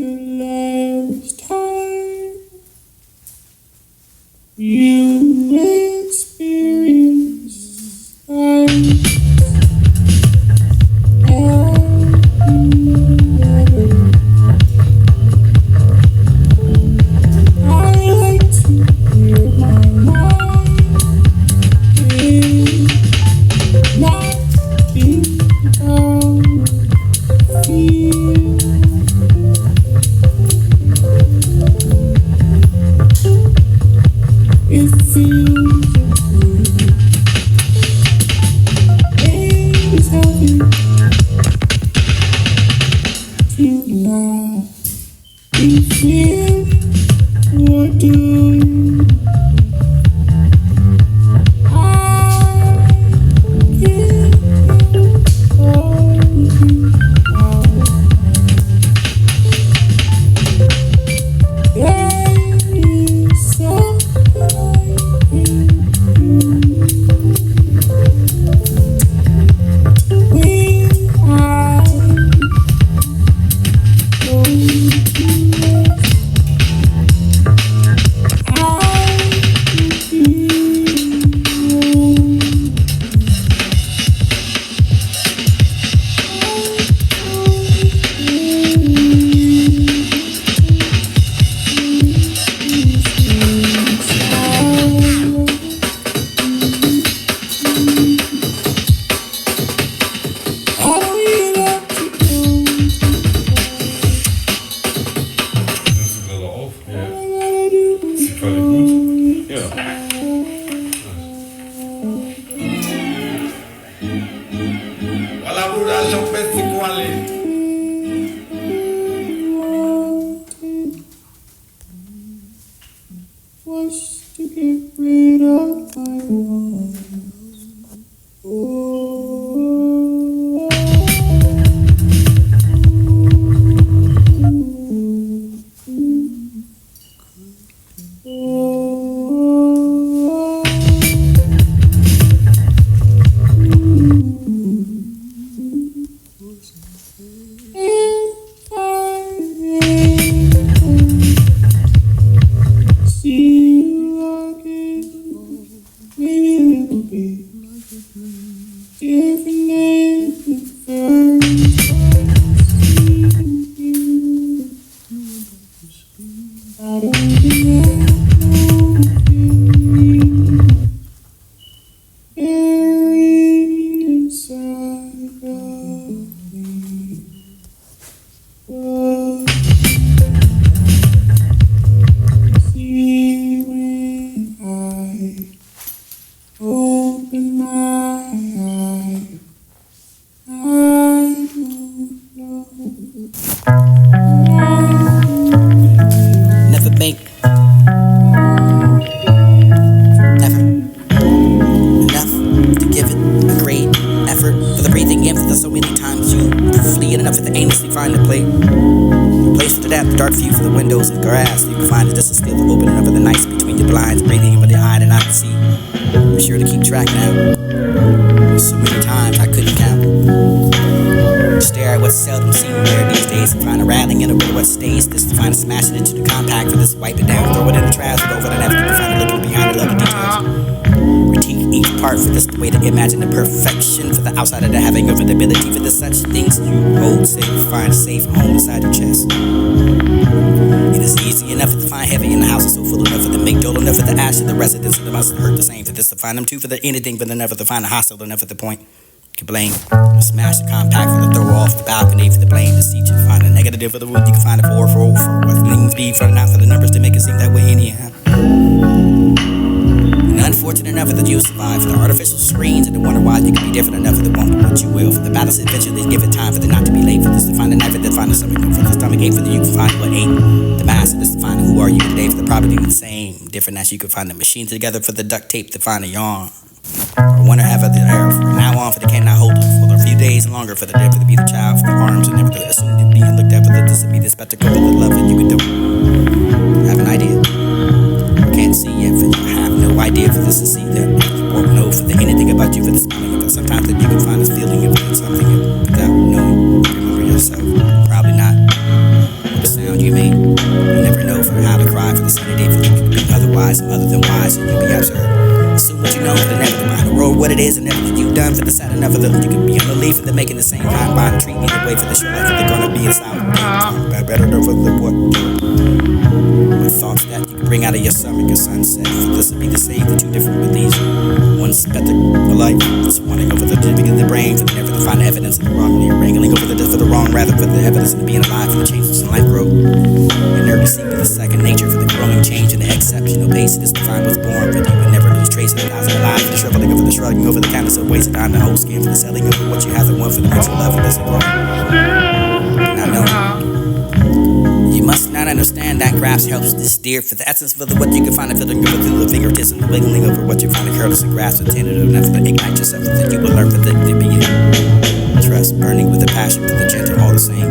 last time you experience life. Outside of the having of an ability for the such things you hold safe, find a safe home inside your chest. It is easy enough to find heavy in the house is so full enough for the make dull enough for the ash of the residents of the must hurt the same for this to find them too for the anything for the never to find a hostile enough at the point. You can blame, smash the compact for the throw off the balcony for the blame, the seat you find a negative for the wood you can find a for what means be for not for the numbers to make it seem that way anyhow. Unfortunate enough that you survive for the artificial screens and the wonder why you can be different enough for the one but you will for the battles eventually give it time for the not to be late for this to find a knife and then find a stomach for the stomach ache for the you can find what ate the mass and this to find who are you today for the probably the same different as you can find the machine together for the duct tape to find a yarn or wonder have the air from now on for the cannot hold it for a few days longer for the day for the be the child for the arms and never to assume to be and looked at for the this to be the spectacle of the love that you can do have an idea can't see yet for you have no idea for this to see that you won't know for the anything about you for the smiling of it sometimes that you can find a feeling of something without knowing remember yourself probably not what the sound you mean? You never know for how to cry for the sunny day for the you be otherwise, other than wise, so you be absurd. Assume what you know for the never behind the road, what it is, and everything you've done for the sad enough of the you can be on the leaf for the making the same kind bond treat me the way for the short life that they're gonna be inside. Better than for the what? The thoughts that you can bring out of your stomach, your sunset. For this will be the same for two different beliefs. One's better alike, it's wanting over the living in the brain for the never to find evidence of the wrong. You're wrangling over the for the wrong rather for the evidence of being alive for the changes in life growth. Inertancy for the second nature for the growing change and the exceptional pace that is defined what's born. But you would never lose trace of the thousand lives, the shriveling over the shrugging over the canvas of waste of time, the whole skin for the selling over what you have and one for the mental love for this and growing. Now know. You must not understand that graphs helps this dear for the essence for the what you can find a filtering over through the fingertips and the wiggling over what you find a careless and grasp and tentative enough to ignite yourself that you will learn for the be trust burning with a passion for the gentle all the same.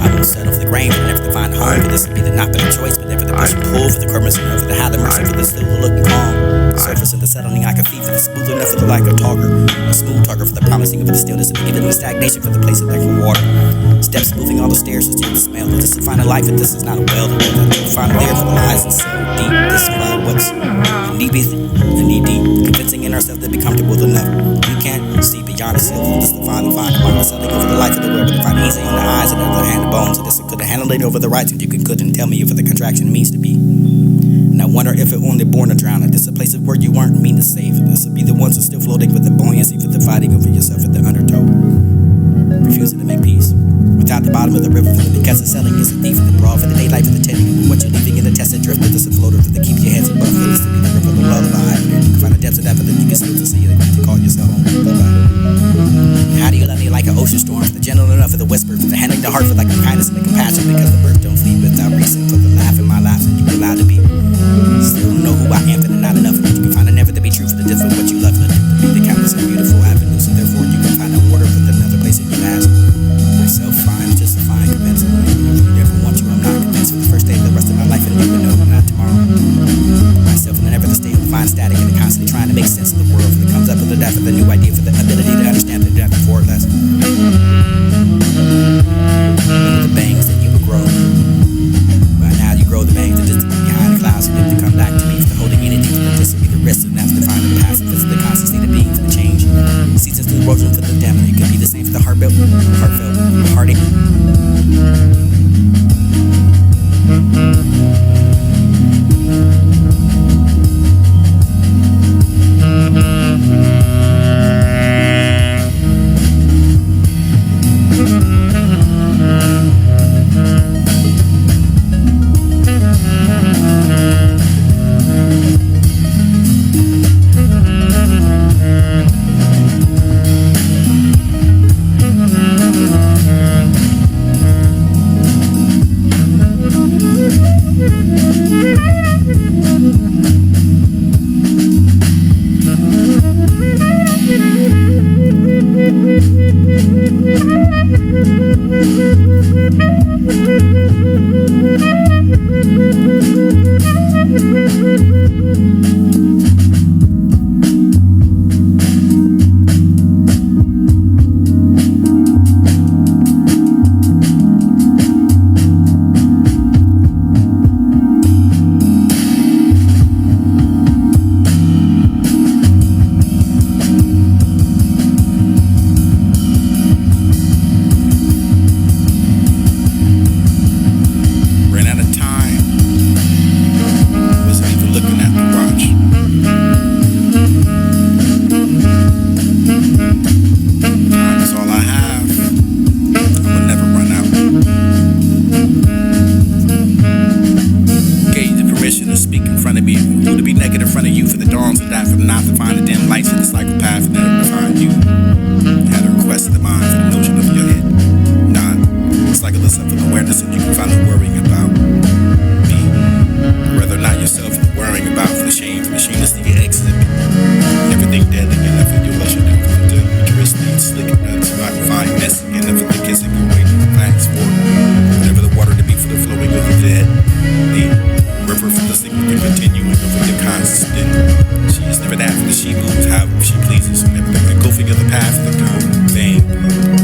I won't settle for the grain but never to find home for this will be the not but the choice but never the push and pull for the currents and over the how the mercy for the still looking calm surface and the settling like a thief for the smooth enough for the like a talker a smooth talker for the promising of the stillness and even the stagnation for the place of like water. Steps moving all the stairs to still the smell. But this is find a life, and this is not a well. The find a there for the lies and so deep. This is what's knee deep. Convincing in ourselves to be comfortable enough. We can't see beyond the seal. This is the final something over the life of the world. But to find easy on the eyes and the other hand the bones. So this could have handled it over the rights if you couldn't tell me if the contraction means to be. And I wonder if it only born to drown. This is a place of where you weren't mean to save. This would be the ones that still floating with the buoyancy for the fighting over yourself at the undertow. Refusing to make peace. Without the bottom of the river, for the because of selling is a thief in the broad for the daylight for the tending of what you're leaving in the tested drift with this a floater for the keep your heads above for this to be the river of the lullaby. You can find the depths of that, but then you can still to see it to call yourself home. How do you love me like an ocean storm? For the gentle enough for the whisper, for the handling the heart for like the kindness and the compassion because the birds don't flee without reason for the laugh in my laughs and you allowed to be. Still don't know who I am for the not enough and you can find a never to be true for the different what you love for the to be the countless and beautiful avenues and therefore you can find a water for the another place that you ask. Myself fine, just fine, convinced. If you never want you, I'm not convinced. For the first day of the rest of my life, and you would know, not tomorrow. Myself and the never the state of fine static, and constantly trying to make sense of the world. For the comes up with the death of the new idea, for the ability to understand the depth before less. The bangs that you would grow. By now you grow the bangs that just behind the clouds, and then to come back to me for the holding anything, for the just to be the rest, and that's to find the past, and the constant state of being for the change. Seasons through the road for the damn, it could be the same for the heartfelt, heartache.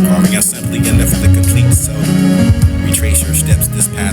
Carving out simply enough for the complete self. Retrace your steps this path.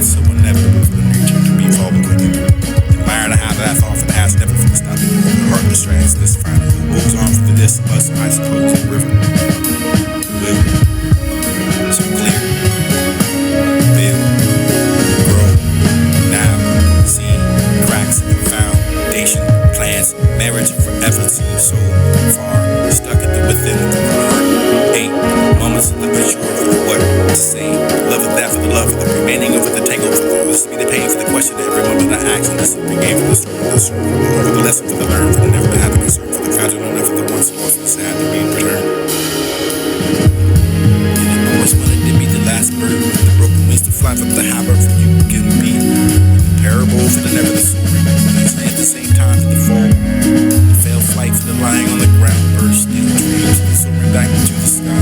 that for the love, for the remaining over the takeover. This be the pain for the question that every moment I ask. And this is the game for the story, the story. For the lesson, for the learn, for the never to have to concern, for the fragile enough, for the ones who often sad to be in return. And I always wanted to be the last bird, with the broken wings to fly, for the harbor for you can be. The parable for the never the soaring. At the same time for the fall. The failed flight for the lying on the ground, burst in the dreams, the soaring back into the sky.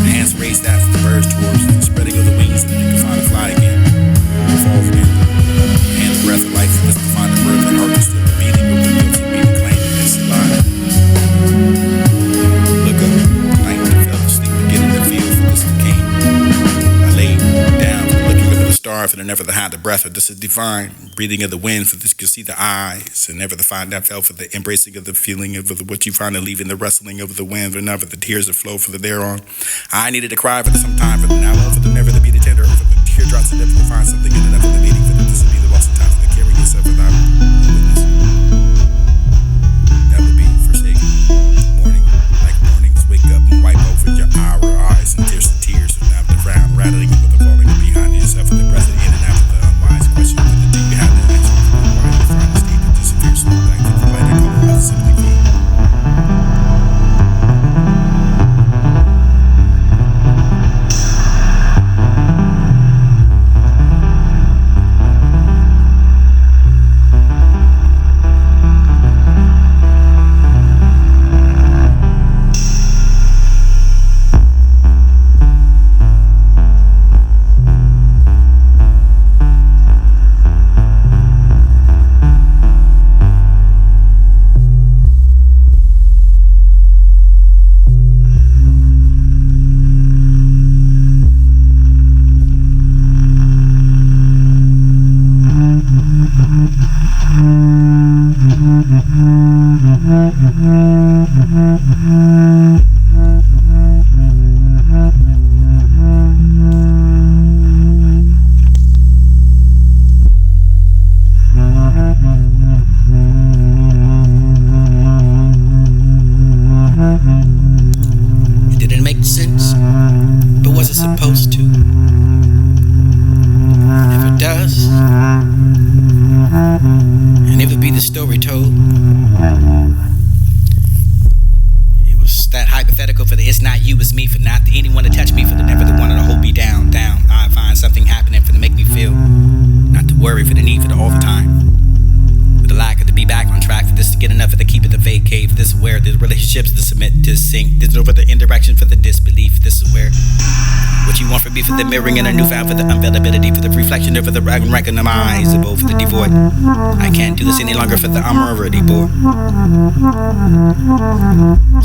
The hands raised after the birds towards the spreading of the wings, and you can find a fly again. Fall again. And the breath of life for this to find the birth and heart to still the beating of the guilty being claimed it's alive. Look up, night fell asleep beginning to feel for this decay. I laid down looking up at the star for the never the high the breath of this is divine breathing of the wind for this you can see the eyes and never the find that fell for the embracing of the feeling of the, what you find and leaving the wrestling of the wind for never the tears that flow for the thereon. I needed to cry for the sometime for the now on for the never to be the tender for the teardrops and never to find something in the never the meeting for the this would be the lost of time for the carrying yourself without witness. That would be forsaken. Morning, like mornings, wake up and wipe over your eyes and tears to tears and after the frown rattling with the falling behind yourself and the present in and out of the unwise question for the thing you have to answer for the why you find the state that disappears so back to the light and color of simply being. It didn't make sense, but was it supposed to? If it does, and if it be the story told, it was that hypothetical for the it's not you, it's me, for not the anyone to touch me, for the never the one to hold me down. I find something happening for to make me feel, not to worry for the need for the all the time. For the lack of to be back on track, for this to get enough of the keep it the vacate, for this aware the relationships to submit to sync, this over the indirection for the disbelief, this is where what you want from me for the mirroring and a newfound for the unavailability, for the reflection over the recognizable for the devoid. I can't do this any longer for the I'm already bored.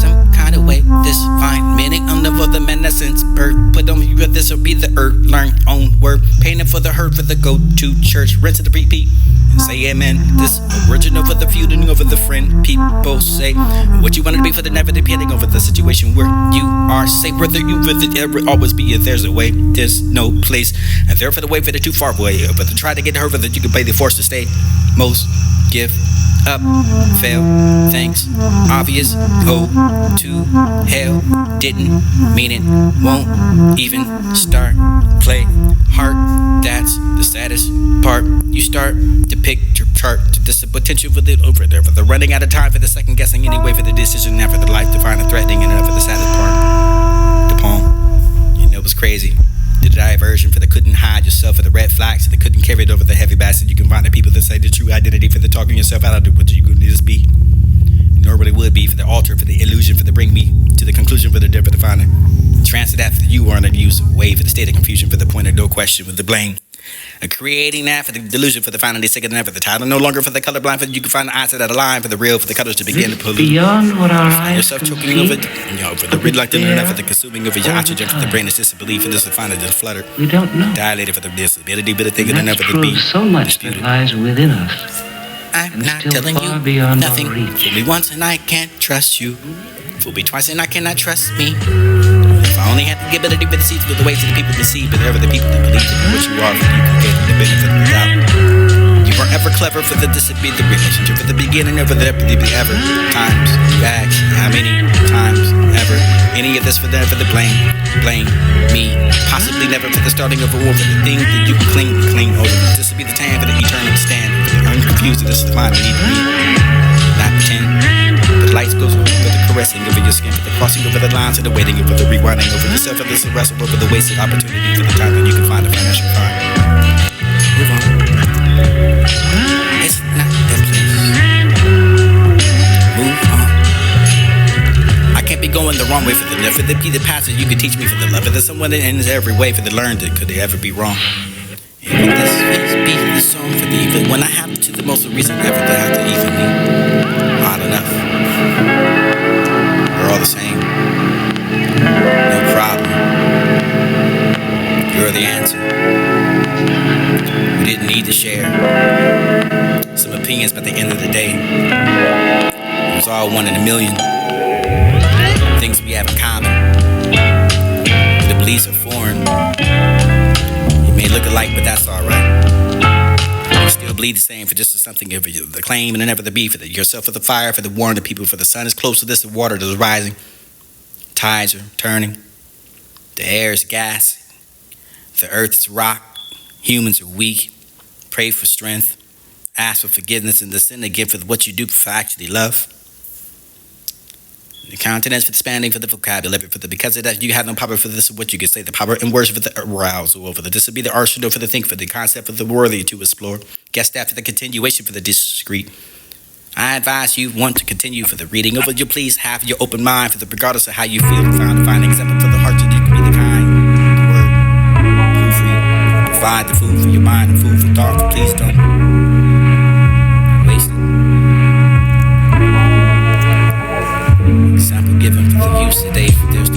Some kind of way, this fine meaning under the menacence birth. Put on you this will be the earth, learn own word. Painting for the herd for the go-to church. Rinse it to repeat and say amen. This original for the feuding over the friend. People say what you want to be for the never depending over the situation where you are safe. Whether you will ever always be if there's a way, there's no place. And there for the way for the too far away. But to try to get her for that you can pay the force to stay. Most give up, fail, thanks, obvious, go to hell, didn't mean it, won't even start, play, heart, that's the saddest part. You start to picture chart to this potential with it over there for the running out of time for the second guessing anyway for the decision now for the life defining threatening and for the saddest part. The poem, you know it was crazy. The diversion for the couldn't hide yourself for the red flags so they couldn't carry it over the heavy bastard. You can find the people that say the true identity for the talking yourself out of what you could just be. Nor what it would be for the altar, for the illusion, for the bring me to the conclusion for the dead for the finding. Transfer that for the you are in the use way for the state of confusion for the point of no question with the blame. And creating that for the delusion for the final, they second and for the title. No longer for the colorblind, for you can find the eyes that align for the real, for the colors to begin to pollute. Beyond what our eyes yourself can choking see, over it, for the reluctant enough for the consuming of your oxygen for the brain is disbelief for this to find it just flutter. we don't know. Dilated for the disability, but the thinking And enough that for the beat. proves so much that Disputed. lies within us. I'm and not still telling far you beyond nothing. our reach. Fool me once and I can't trust you. Fool me twice and I cannot trust me. If I only had the ability to see through the ways that the people deceive, but ever the people that believe in what you are, you can get the benefit of the doubt. You weren't ever clever for the disability, the relationship for the beginning of the ever times. You ask how many times ever any of this for the blame me. Possibly never for the starting of a war, for the thing that you cling over. This will be the time for the eternal stand, for the unconfused, this is the line I need to be. Not pretend. The lights goes over the caressing over your skin, for the crossing over the lines and the waiting over the rewinding over yourself, for this wrestle over the wasted opportunity, for the time that you can find a financial crime. Move on. It's not that place. Move on. I can't be going the wrong way for the be the pastor you could teach me for the love of the someone that ends every way for the learned it. Could they ever be wrong? And would this be the song for the even when I have to the most reason ever to have to even me? Odd enough. We're all the same. No problem. You're the answer. We didn't need to share some opinions, but at the end of the day, it was all one in a million. Things we have in common. The beliefs are foreign. You may look alike, but that's alright. You still bleed the same for just something of the claim and never the be for the yourself for the fire, for the warn the people, for the sun is close to this, the water that is rising. Tides are turning. The air is gas. The earth is rock. Humans are weak. Pray for strength. Ask for forgiveness and the sin again for what you do for actually love. The continents for the expanding for the vocabulary for the because of that you have no power for this what you could say the power and words for the arousal over the this would be the arsenal for the think for the concept of the worthy to explore. Guess that for the continuation for the discreet. I advise you want to continue for the reading over you please have your open mind for the regardless of how you feel find example for the heart that you can be the kind the word proofread provide the food for your mind and food for thought but please don't waste it. Example given for the use today. There's